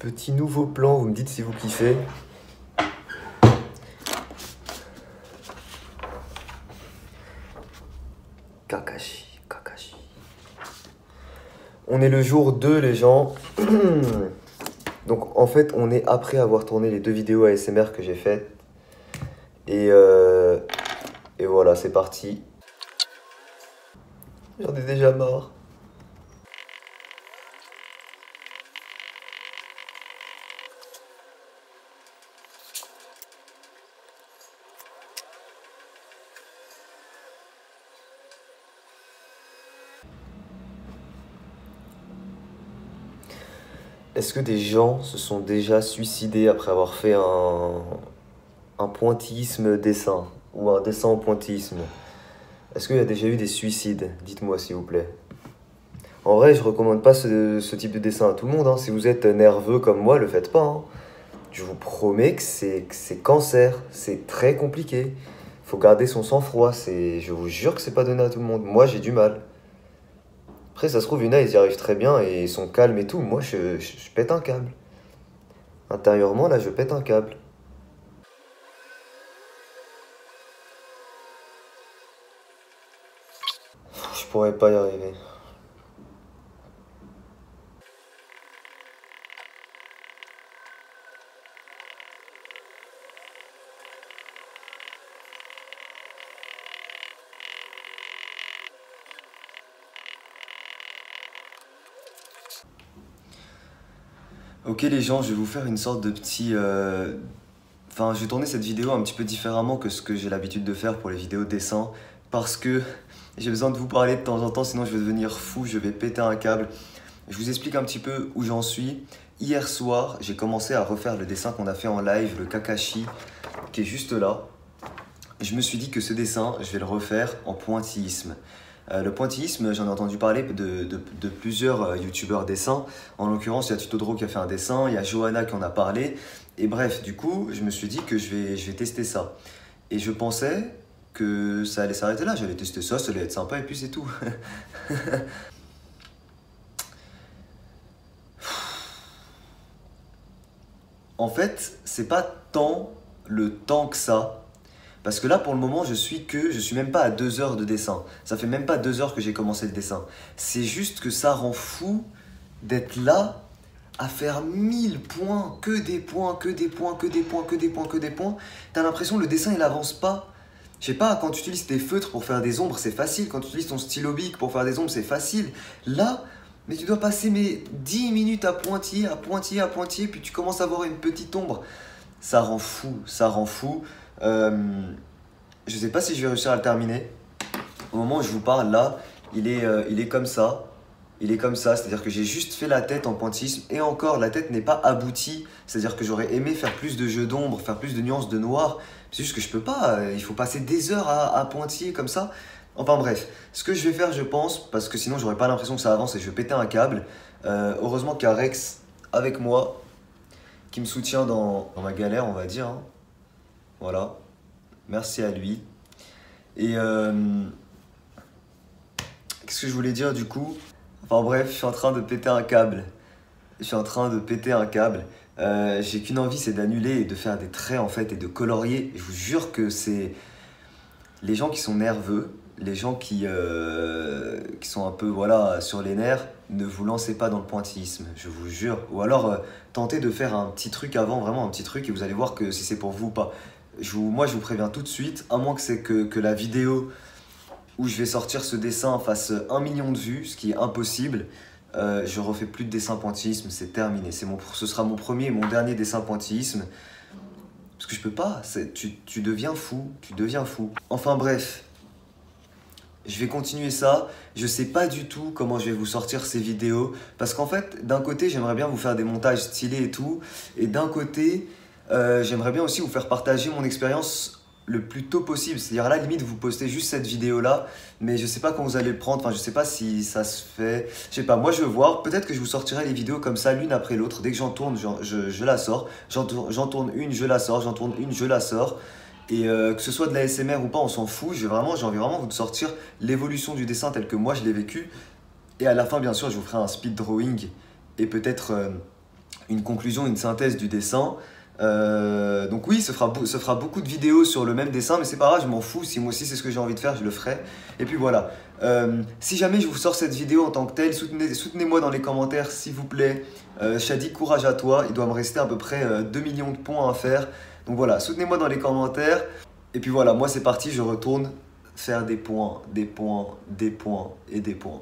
Petit nouveau plan, vous me dites si vous kiffez. Kakashi, Kakashi. On est le jour 2 les gens. Donc en fait on est après avoir tourné les 2 vidéos ASMR que j'ai faites. Et voilà, c'est parti. J'en ai déjà marre. Est-ce que des gens se sont déjà suicidés après avoir fait un pointillisme dessin ou un dessin au pointillisme? Est-ce qu'il y a déjà eu des suicides? Dites-moi s'il vous plaît. En vrai, je recommande pas ce type de dessin à tout le monde, hein. Si vous êtes nerveux comme moi, le faites pas, hein. Je vous promets que c'est cancer, c'est très compliqué. Faut garder son sang-froid, je vous jure que c'est pas donné à tout le monde. Moi, j'ai du mal. Après, ça se trouve, Yuna, ils y arrivent très bien et ils sont calmes et tout. Moi, je pète un câble. Intérieurement, là, je pète un câble. Je pourrais pas y arriver. Ok les gens, je vais vous faire une sorte de petit... Enfin, je vais tourner cette vidéo un petit peu différemment que ce que j'ai l'habitude de faire pour les vidéos dessin. Parce que j'ai besoin de vous parler de temps en temps, sinon je vais devenir fou, je vais péter un câble. Je vous explique un petit peu où j'en suis. Hier soir, j'ai commencé à refaire le dessin qu'on a fait en live, le Kakashi, qui est juste là. Je me suis dit que ce dessin, je vais le refaire en pointillisme. Le pointillisme, j'en ai entendu parler de plusieurs youtubeurs dessins. En l'occurrence, il y a Tutodro qui a fait un dessin, il y a Johanna qui en a parlé. Et bref, du coup, je me suis dit que je vais tester ça. Et je pensais que ça allait s'arrêter là. J'allais tester ça, ça allait être sympa et puis c'est tout. En fait, c'est pas tant le temps que ça. Parce que là, pour le moment, je suis même pas à 2 heures de dessin. Ça fait même pas 2 heures que j'ai commencé le dessin. C'est juste que ça rend fou d'être là à faire 1000 points, que des points, que des points, que des points, que des points, que des points. T'as l'impression que le dessin, il avance pas. Je sais pas, quand tu utilises tes feutres pour faire des ombres, c'est facile. Quand tu utilises ton stylo bic pour faire des ombres, c'est facile. Là, mais tu dois passer 10 minutes à pointiller, à pointiller, à pointiller, puis tu commences à voir une petite ombre. Ça rend fou, ça rend fou. Je sais pas si je vais réussir à le terminer. Au moment où je vous parle là, il est comme ça. Il est comme ça, c'est-à-dire que j'ai juste fait la tête en pointillisme et encore la tête n'est pas aboutie. C'est-à-dire que j'aurais aimé faire plus de jeux d'ombre, faire plus de nuances de noir. C'est juste que je peux pas, il faut passer des heures à pointiller comme ça. Enfin bref, ce que je vais faire je pense, parce que sinon j'aurais pas l'impression que ça avance et je vais péter un câble. Heureusement qu'il y a Rex avec moi, qui me soutient dans ma galère on va dire, hein. Voilà, merci à lui. Et qu'est-ce que je voulais dire du coup? Enfin bref, je suis en train de péter un câble. Je suis en train de péter un câble. J'ai qu'une envie, c'est d'annuler et de faire des traits en fait et de colorier. Je vous jure que c'est les gens qui sont nerveux, les gens qui sont un peu voilà, sur les nerfs, ne vous lancez pas dans le pointillisme, je vous jure. Ou alors tentez de faire un petit truc avant, vraiment un petit truc, et vous allez voir que si c'est pour vous ou pas. Moi je vous préviens tout de suite, à moins que c'est que la vidéo où je vais sortir ce dessin fasse 1 million de vues, ce qui est impossible. Je refais plus de dessin pointillisme, c'est terminé. Ce sera mon premier et mon dernier dessin pointillisme. Parce que je peux pas, tu deviens fou, tu deviens fou. Enfin bref, je vais continuer ça. Je sais pas du tout comment je vais vous sortir ces vidéos. Parce qu'en fait, d'un côté, j'aimerais bien vous faire des montages stylés et tout. Et d'un côté, j'aimerais bien aussi vous faire partager mon expérience le plus tôt possible. C'est-à-dire à la limite, vous postez juste cette vidéo-là, mais je sais pas quand vous allez le prendre, enfin je sais pas si ça se fait, je sais pas, moi je veux voir, peut-être que je vous sortirai les vidéos comme ça, l'une après l'autre, dès que j'en tourne, je la sors, j'en tourne une, je la sors, j'en tourne une, je la sors, et que ce soit de la SMR ou pas, on s'en fout, j'ai envie vraiment de vous sortir l'évolution du dessin tel que moi je l'ai vécu, et à la fin bien sûr je vous ferai un speed drawing, et peut-être une conclusion, une synthèse du dessin. Donc oui, se fera beaucoup de vidéos sur le même dessin, mais c'est pas grave, je m'en fous. Si moi aussi c'est ce que j'ai envie de faire, je le ferai. Et puis voilà. Si jamais je vous sors cette vidéo en tant que telle, soutenez-moi dans les commentaires s'il vous plaît. Shadi, courage à toi. Il doit me rester à peu près 2 millions de points à faire. Donc voilà, soutenez-moi dans les commentaires. Et puis voilà, moi c'est parti, je retourne faire des points, des points, des points et des points.